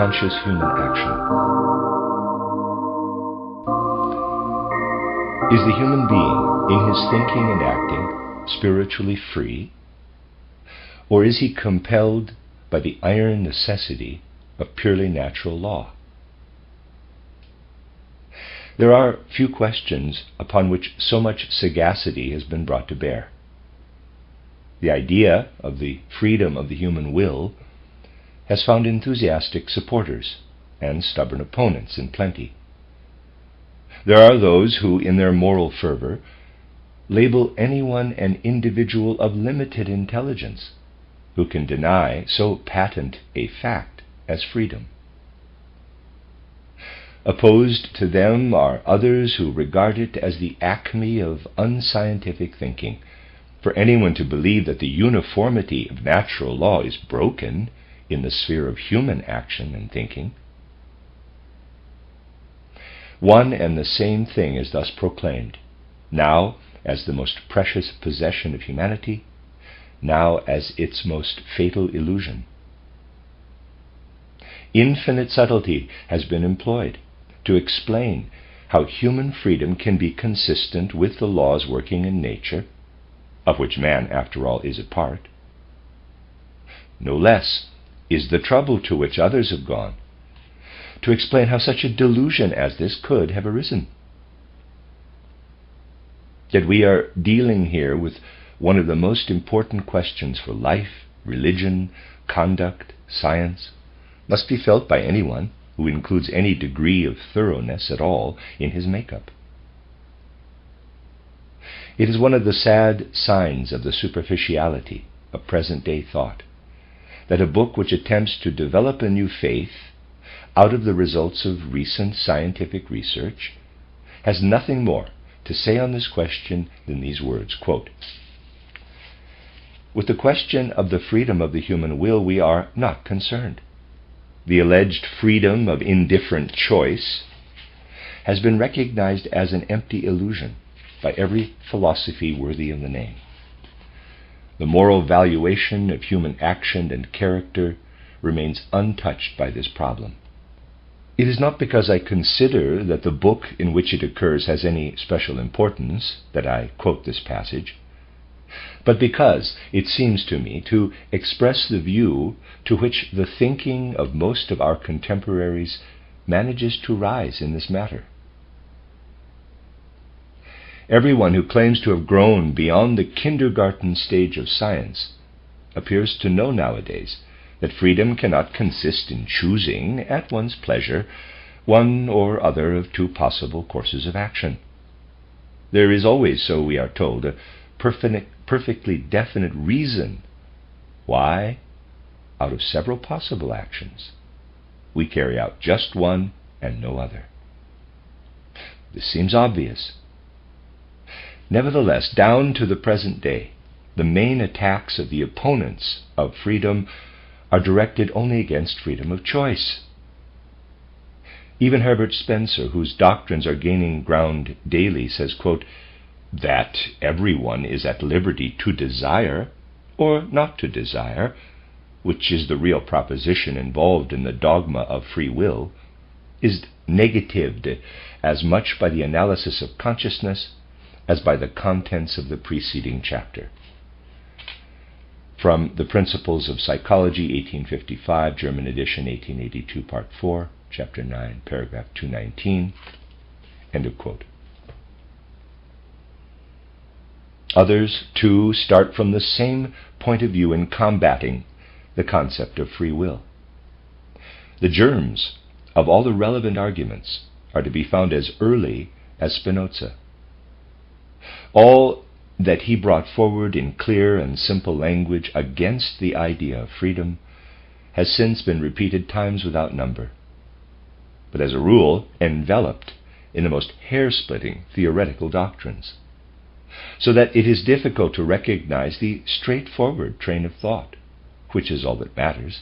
conscious human action. Is the human being, in his thinking and acting, spiritually free, or is he compelled by the iron necessity of purely natural law? There are few questions upon which so much sagacity has been brought to bear. The idea of the freedom of the human will has found enthusiastic supporters and stubborn opponents in plenty. There are those who, in their moral fervor, label anyone an individual of limited intelligence who can deny so patent a fact as freedom. Opposed to them are others who regard it as the acme of unscientific thinking for anyone to believe that the uniformity of natural law is broken in the sphere of human action and thinking. One and the same thing is thus proclaimed, now as the most precious possession of humanity, now as its most fatal illusion. Infinite subtlety has been employed to explain how human freedom can be consistent with the laws working in nature, of which man, after all, is a part. No less is the trouble to which others have gone to explain how such a delusion as this could have arisen. Yet we are dealing here with one of the most important questions for life, religion, conduct, science, must be felt by anyone who includes any degree of thoroughness at all in his makeup. It is one of the sad signs of the superficiality of present-day thought that a book which attempts to develop a new faith out of the results of recent scientific research has nothing more to say on this question than these words, quote, "With the question of the freedom of the human will we are not concerned. The alleged freedom of indifferent choice has been recognized as an empty illusion by every philosophy worthy of the name. The moral valuation of human action and character remains untouched by this problem. It is not because I consider that the book in which it occurs has any special importance that I quote this passage, but because it seems to me to express the view to which the thinking of most of our contemporaries manages to rise in this matter. Everyone who claims to have grown beyond the kindergarten stage of science appears to know nowadays that freedom cannot consist in choosing, at one's pleasure, one or other of two possible courses of action. There is always, so we are told, a perfectly definite reason why, out of several possible actions, we carry out just one and no other. This seems obvious. Nevertheless, down to the present day, the main attacks of the opponents of freedom are directed only against freedom of choice. Even Herbert Spencer, whose doctrines are gaining ground daily, says, quote, "That everyone is at liberty to desire or not to desire, which is the real proposition involved in the dogma of free will, is negatived as much by the analysis of consciousness as by the contents of the preceding chapter." From The Principles of Psychology, 1855, German edition, 1882, Part 4, Chapter 9, Paragraph 219, end of quote. Others, too, start from the same point of view in combating the concept of free will. The germs of all the relevant arguments are to be found as early as Spinoza. All that he brought forward in clear and simple language against the idea of freedom has since been repeated times without number, but as a rule enveloped in the most hair-splitting theoretical doctrines, so that it is difficult to recognize the straightforward train of thought, which is all that matters.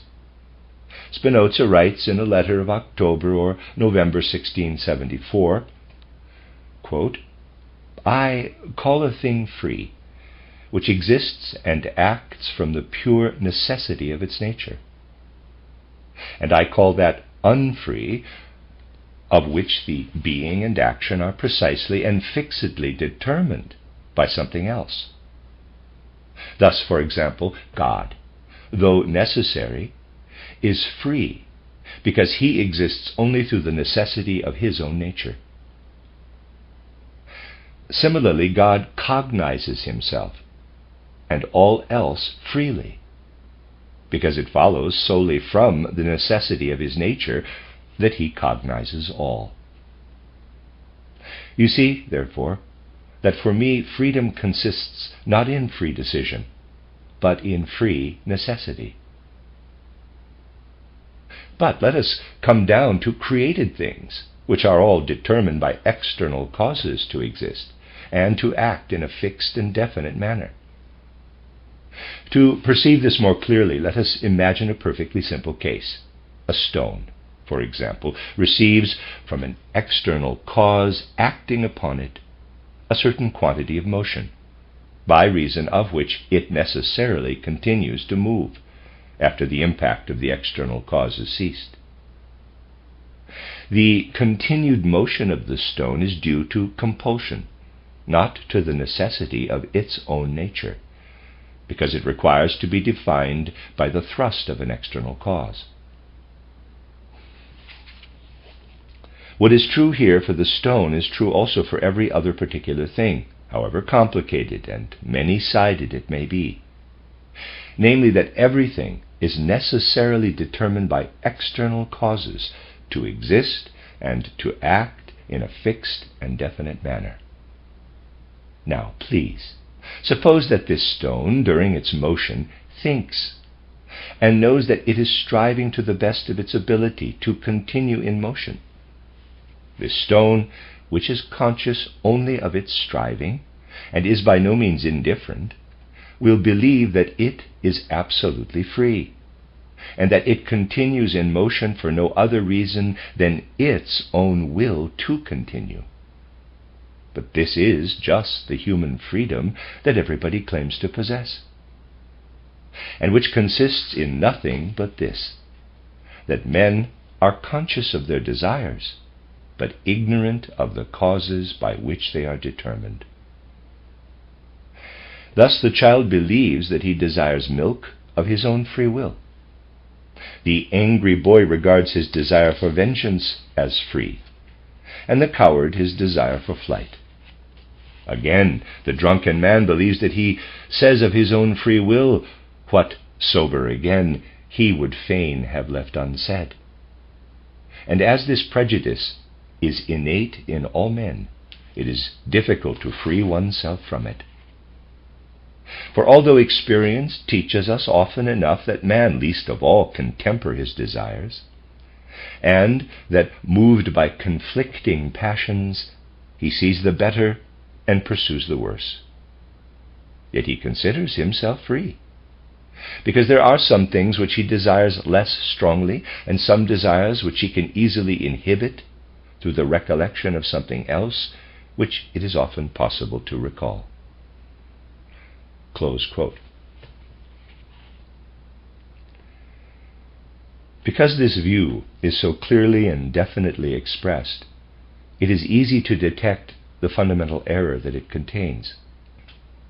Spinoza writes in a letter of October or November 1674, quote, "I call a thing free, which exists and acts from the pure necessity of its nature. And I call that unfree, of which the being and action are precisely and fixedly determined by something else. Thus, for example, God, though necessary, is free because he exists only through the necessity of his own nature. Similarly, God cognizes himself and all else freely, because it follows solely from the necessity of his nature that he cognizes all. You see, therefore, that for me freedom consists not in free decision, but in free necessity. But let us come down to created things, which are all determined by external causes to exist, and to act in a fixed and definite manner. To perceive this more clearly, let us imagine a perfectly simple case. A stone, for example, receives from an external cause acting upon it a certain quantity of motion, by reason of which it necessarily continues to move after the impact of the external cause has ceased. The continued motion of the stone is due to compulsion, not to the necessity of its own nature, because it requires to be defined by the thrust of an external cause. What is true here for the stone is true also for every other particular thing, however complicated and many-sided it may be. Namely, that everything is necessarily determined by external causes to exist and to act in a fixed and definite manner. Now, please, suppose that this stone, during its motion, thinks, and knows that it is striving to the best of its ability to continue in motion. This stone, which is conscious only of its striving, and is by no means indifferent, will believe that it is absolutely free, and that it continues in motion for no other reason than its own will to continue. But this is just the human freedom that everybody claims to possess, and which consists in nothing but this, that men are conscious of their desires, but ignorant of the causes by which they are determined. Thus the child believes that he desires milk of his own free will. The angry boy regards his desire for vengeance as free, and the coward his desire for flight. Again, the drunken man believes that he says of his own free will what, sober again, he would fain have left unsaid. And as this prejudice is innate in all men, it is difficult to free oneself from it. For although experience teaches us often enough that man least of all can temper his desires, and that moved by conflicting passions he sees the better and pursues the worse, yet he considers himself free, because there are some things which he desires less strongly, and some desires which he can easily inhibit through the recollection of something else which it is often possible to recall. Close quote. Because this view is so clearly and definitely expressed, it is easy to detect the fundamental error that it contains.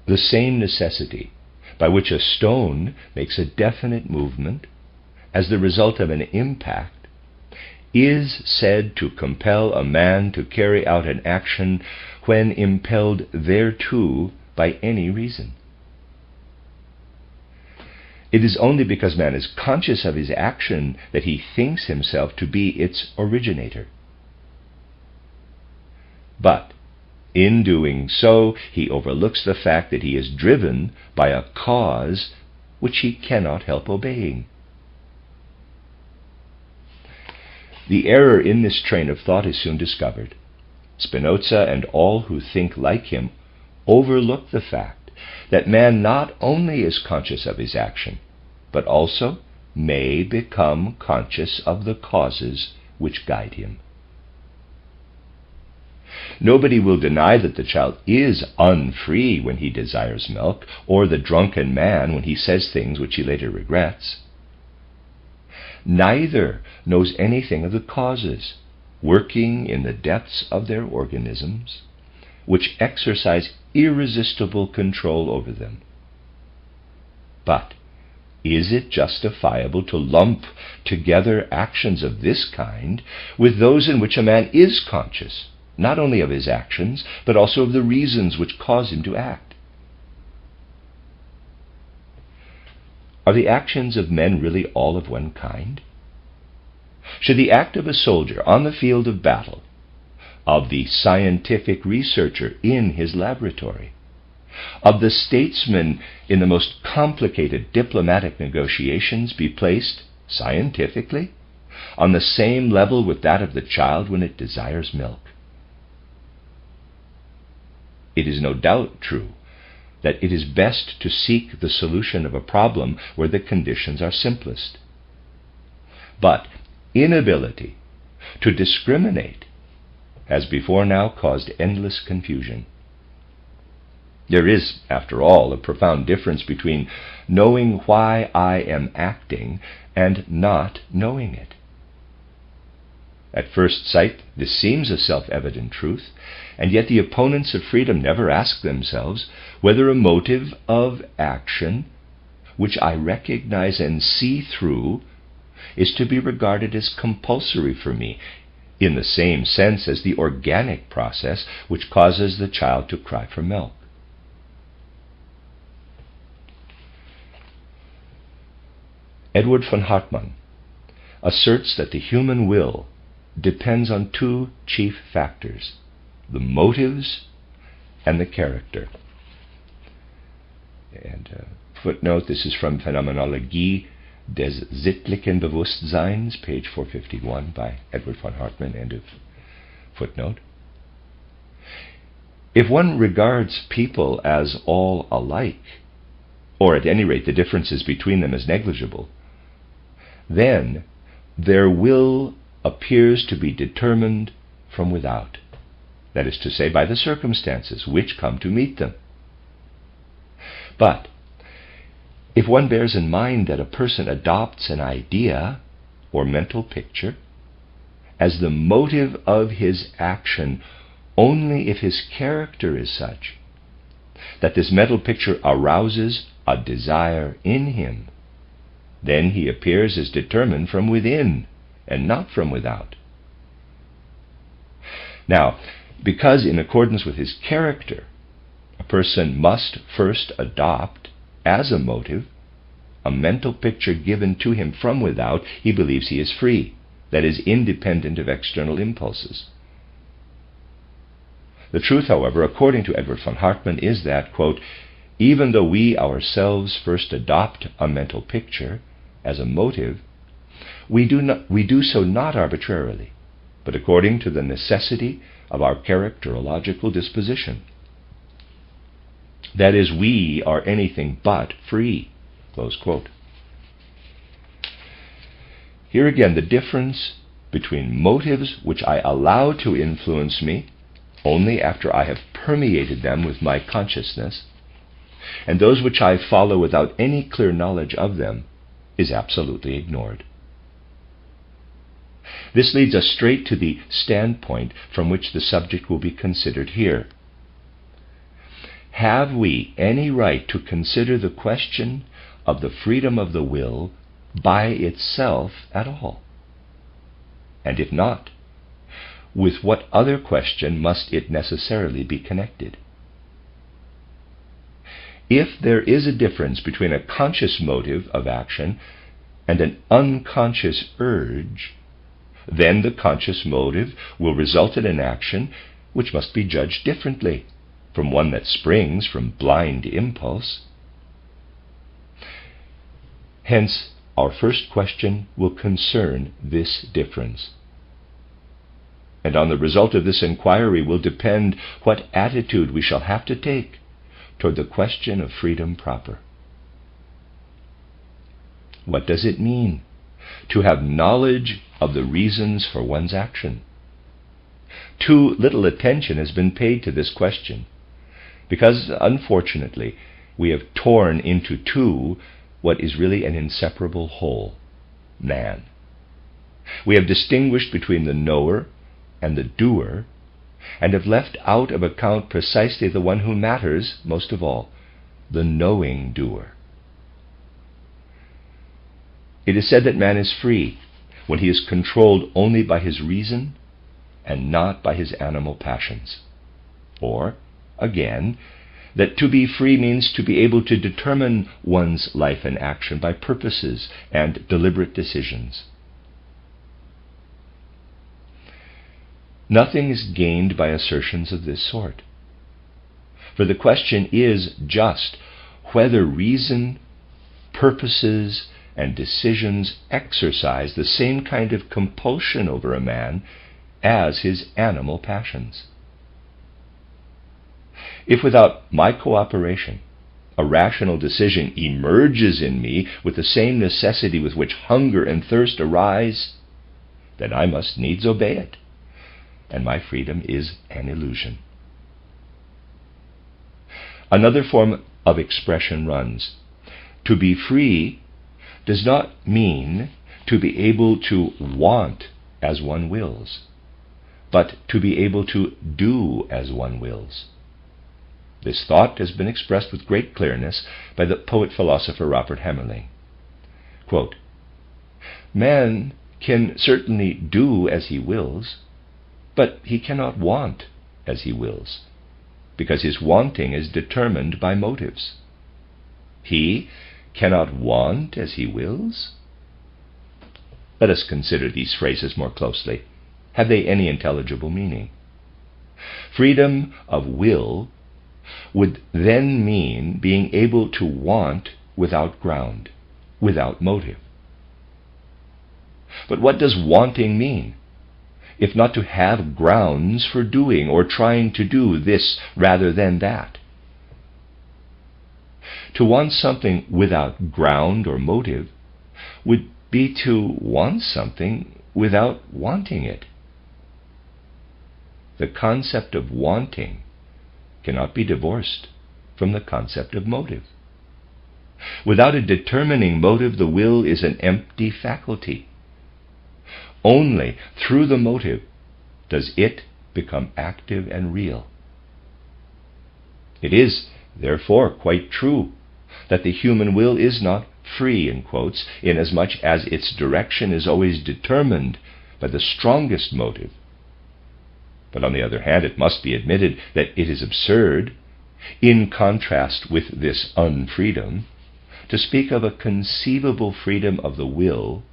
The same necessity by which a stone makes a definite movement as the result of an impact is said to compel a man to carry out an action when impelled thereto by any reason. It is only because man is conscious of his action that he thinks himself to be its originator. But in doing so, he overlooks the fact that he is driven by a cause which he cannot help obeying. The error in this train of thought is soon discovered. Spinoza and all who think like him overlook the fact that man not only is conscious of his action, but also may become conscious of the causes which guide him. Nobody will deny that the child is unfree when he desires milk, or the drunken man when he says things which he later regrets. neither knows anything of the causes working in the depths of their organisms, which exercise irresistible control over them. But is it justifiable to lump together actions of this kind with those in which a man is conscious, not only of his actions, but also of the reasons which cause him to act? Are the actions of men really all of one kind? Should the act of a soldier on the field of battle, of the scientific researcher in his laboratory, of the statesman in the most complicated diplomatic negotiations be placed, scientifically, on the same level with that of the child when it desires milk? It is no doubt true that it is best to seek the solution of a problem where the conditions are simplest. But inability to discriminate has before now caused endless confusion. There is, after all, a profound difference between knowing why I am acting and not knowing it. At first sight, this seems a self-evident truth, and yet the opponents of freedom never ask themselves whether a motive of action, which I recognize and see through, is to be regarded as compulsory for me, in the same sense as the organic process which causes the child to cry for milk. Edward von Hartmann asserts that the human will depends on two chief factors, the motives and the character. And footnote, this is from Phänomenologie des sittlichen Bewusstseins, page 451 by Edward von Hartmann, end of footnote. If one regards people as all alike, or at any rate the differences between them as negligible, then their will appears to be determined from without, that is to say, by the circumstances which come to meet them. But if one bears in mind that a person adopts an idea or mental picture as the motive of his action only if his character is such that this mental picture arouses a desire in him, then he appears as determined from within and not from without. Now, because in accordance with his character, a person must first adopt as a motive a mental picture given to him from without, he believes he is free, that is, independent of external impulses. The truth, however, according to Edward von Hartmann, is that, quote, even though we ourselves first adopt a mental picture as a motive, we do so not arbitrarily, but according to the necessity of our characterological disposition. That is, we are anything but free. Close quote. Here again, the difference between motives which I allow to influence me only after I have permeated them with my consciousness, and those which I follow without any clear knowledge of them, is absolutely ignored. This leads us straight to the standpoint from which the subject will be considered here. Have we any right to consider the question of the freedom of the will by itself at all? And if not, with what other question must it necessarily be connected? If there is a difference between a conscious motive of action and an unconscious urge, then the conscious motive will result in an action which must be judged differently from one that springs from blind impulse. Hence, our first question will concern this difference. And on the result of this inquiry will depend what attitude we shall have to take toward the question of freedom proper. What does it mean to have knowledge of the reasons for one's action? Too little attention has been paid to this question, because, unfortunately, we have torn into two what is really an inseparable whole. man. We have distinguished between the knower and the doer, and have left out of account precisely the one who matters most of all, the knowing doer. It is said that man is free when he is controlled only by his reason and not by his animal passions. Or, again, that to be free means to be able to determine one's life and action by purposes and deliberate decisions. Nothing is gained by assertions of this sort. For the question is just whether reason, purposes, and decisions exercise the same kind of compulsion over a man as his animal passions. If without my cooperation a rational decision emerges in me with the same necessity with which hunger and thirst arise, then I must needs obey it, and my freedom is an illusion. Another form of expression runs, to be free does not mean to be able to want as one wills, but to be able to do as one wills. This thought has been expressed with great clearness by the poet-philosopher Robert Hemmerling. Quote, man can certainly do as he wills, but he cannot want as he wills, because his wanting is determined by motives. He cannot want as he wills? Let us consider these phrases more closely. Have they any intelligible meaning? Freedom of will would then mean being able to want without ground, without motive. But what does wanting mean, if not to have grounds for doing or trying to do this rather than that? To want something without ground or motive would be to want something without wanting it. The concept of wanting cannot be divorced from the concept of motive. Without a determining motive, the will is an empty faculty. Only through the motive does it become active and real. It is, therefore, quite true that the human will is not free, in quotes, inasmuch as its direction is always determined by the strongest motive. But on the other hand, it must be admitted that it is absurd, in contrast with this unfreedom, to speak of a conceivable freedom of the will,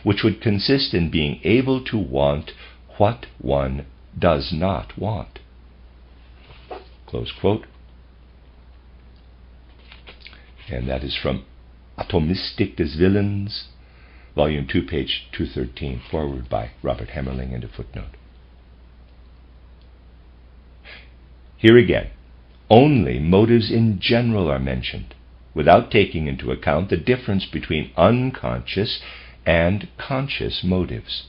which would consist in being able to want what one does not want. Close quote. And that is from Atomistik des Willens, Volume 2, page 213, forward by Robert Hemmerling, and a footnote. Here again, only motives in general are mentioned, without taking into account the difference between unconscious and conscious motives.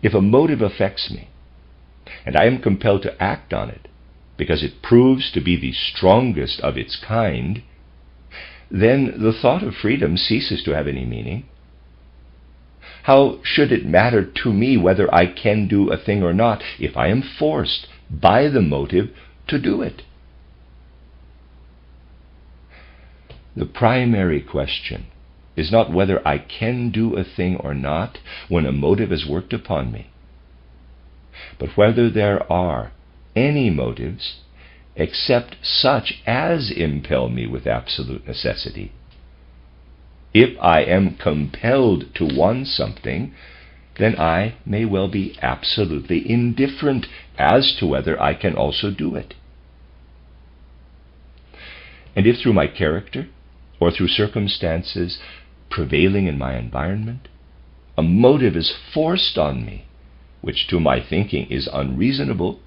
If a motive affects me, and I am compelled to act on it, because it proves to be the strongest of its kind, then the thought of freedom ceases to have any meaning. How should it matter to me whether I can do a thing or not if I am forced by the motive to do it? The primary question is not whether I can do a thing or not when a motive is worked upon me, but whether there are any motives except such as impel me with absolute necessity. If I am compelled to want something, then I may well be absolutely indifferent as to whether I can also do it. And if through my character or through circumstances prevailing in my environment, a motive is forced on me, which to my thinking is unreasonable,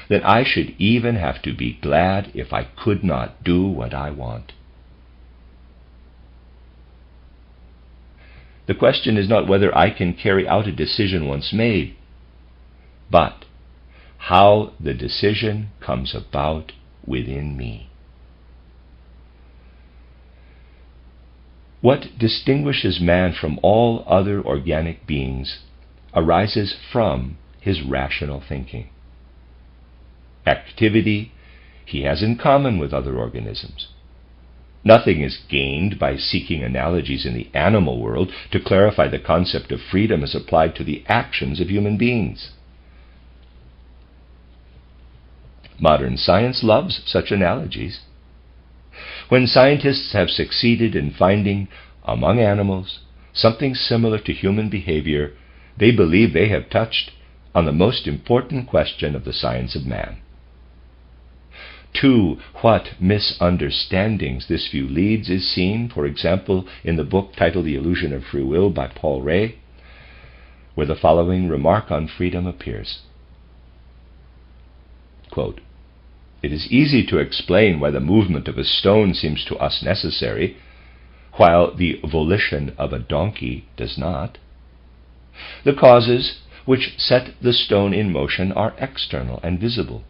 then I should even have to be glad if I could not do what I want. The question is not whether I can carry out a decision once made, but how the decision comes about within me. What distinguishes man from all other organic beings arises from his rational thinking. Activity he has in common with other organisms. Nothing is gained by seeking analogies in the animal world to clarify the concept of freedom as applied to the actions of human beings. Modern science loves such analogies. When scientists have succeeded in finding among animals something similar to human behavior, they believe they have touched on the most important question of the science of man. To what misunderstandings this view leads is seen, for example, in the book titled The Illusion of Free Will by Paul Ray, where the following remark on freedom appears. Quote, "It is easy to explain why the movement of a stone seems to us necessary, while the volition of a donkey does not. The causes which set the stone in motion are external and visible,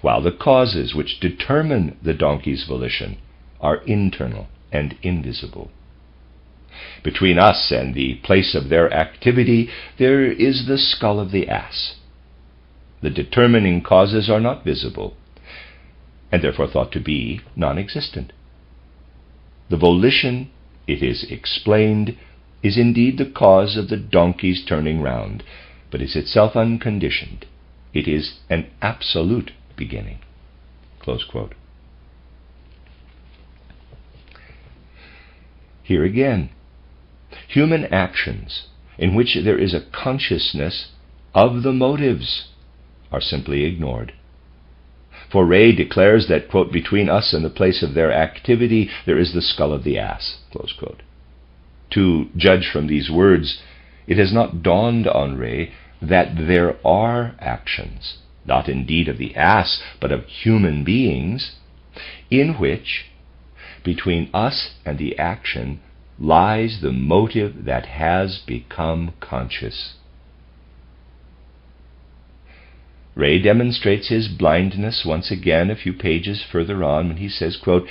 while the causes which determine the donkey's volition are internal and invisible. Between us and the place of their activity there is the skull of the ass. The determining causes are not visible, and therefore thought to be non-existent. The volition, it is explained, is indeed the cause of the donkey's turning round, but is itself unconditioned. It is an absolute beginning." Close quote. Here again, human actions in which there is a consciousness of the motives are simply ignored. For Ray declares that, quote, "Between us and the place of their activity there is the skull of the ass." Close quote. To judge from these words, it has not dawned on Ray that there are actions, not indeed of the ass, but of human beings, in which, between us and the action, lies the motive that has become conscious. Ray demonstrates his blindness once again a few pages further on when he says, quote,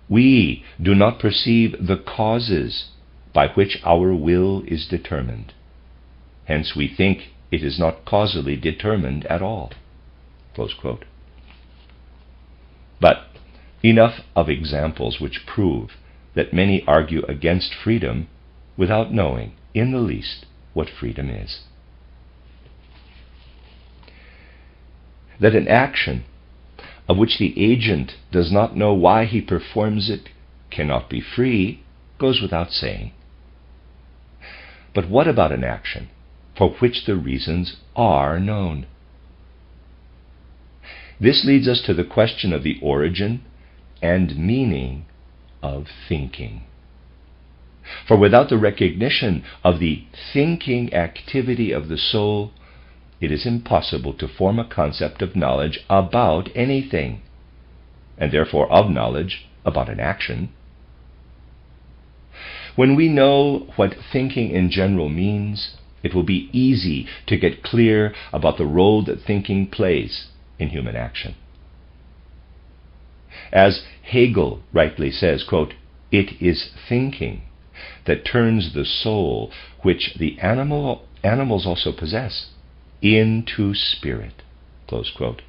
"We do not perceive the causes by which our will is determined. Hence we think it is not causally determined at all." Close quote. But enough of examples which prove that many argue against freedom without knowing in the least what freedom is. That an action of which the agent does not know why he performs it cannot be free goes without saying. But what about an action for which the reasons are known? This leads us to the question of the origin and meaning of thinking. For without the recognition of the thinking activity of the soul, it is impossible to form a concept of knowledge about anything, and therefore of knowledge about an action. When we know what thinking in general means, it will be easy to get clear about the role that thinking plays in human action. As Hegel rightly says, quote, "It is thinking that turns the soul, which the animals also possess, into spirit." Close quote.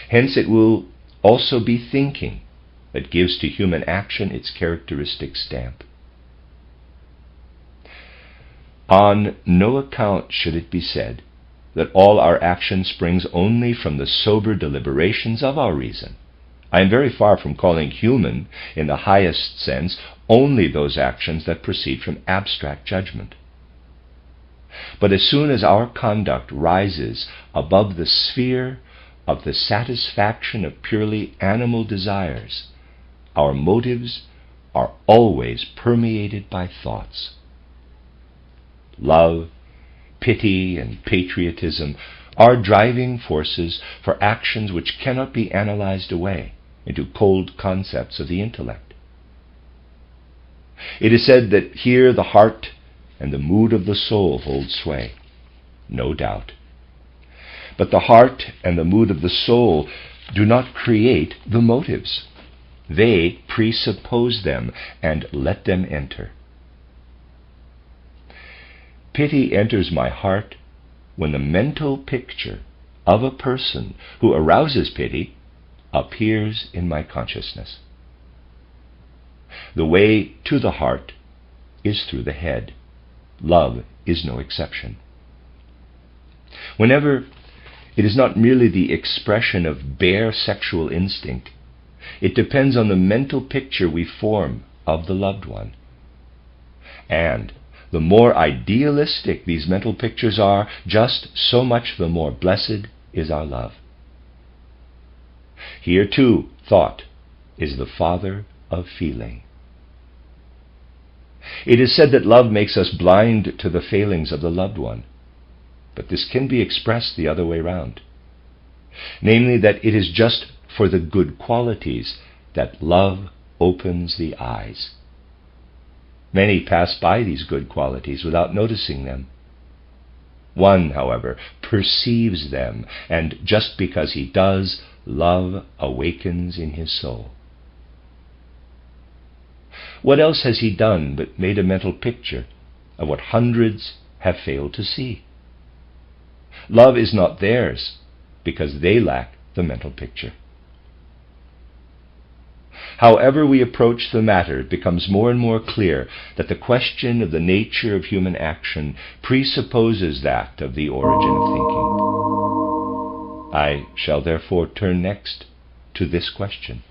Hence it will also be thinking that gives to human action its characteristic stamp. On no account should it be said that all our action springs only from the sober deliberations of our reason. I am very far from calling human, in the highest sense, only those actions that proceed from abstract judgment. But as soon as our conduct rises above the sphere of the satisfaction of purely animal desires, our motives are always permeated by thoughts. Love, pity, and patriotism are driving forces for actions which cannot be analyzed away into cold concepts of the intellect. It is said that here the heart and the mood of the soul hold sway. No doubt. But the heart and the mood of the soul do not create the motives. They presuppose them and let them enter. Pity enters my heart when the mental picture of a person who arouses pity appears in my consciousness. The way to the heart is through the head. Love is no exception. Whenever it is not merely the expression of bare sexual instinct, it depends on the mental picture we form of the loved one. And the more idealistic these mental pictures are, just so much the more blessed is our love. Here too, thought is the father of feeling. It is said that love makes us blind to the failings of the loved one, but this can be expressed the other way round. Namely, that it is just for the good qualities that love opens the eyes. Many pass by these good qualities without noticing them. One, however, perceives them, and just because he does, love awakens in his soul. What else has he done but made a mental picture of what hundreds have failed to see? Love is not theirs because they lack the mental picture. However we approach the matter, it becomes more and more clear that the question of the nature of human action presupposes that of the origin of thinking. I shall therefore turn next to this question.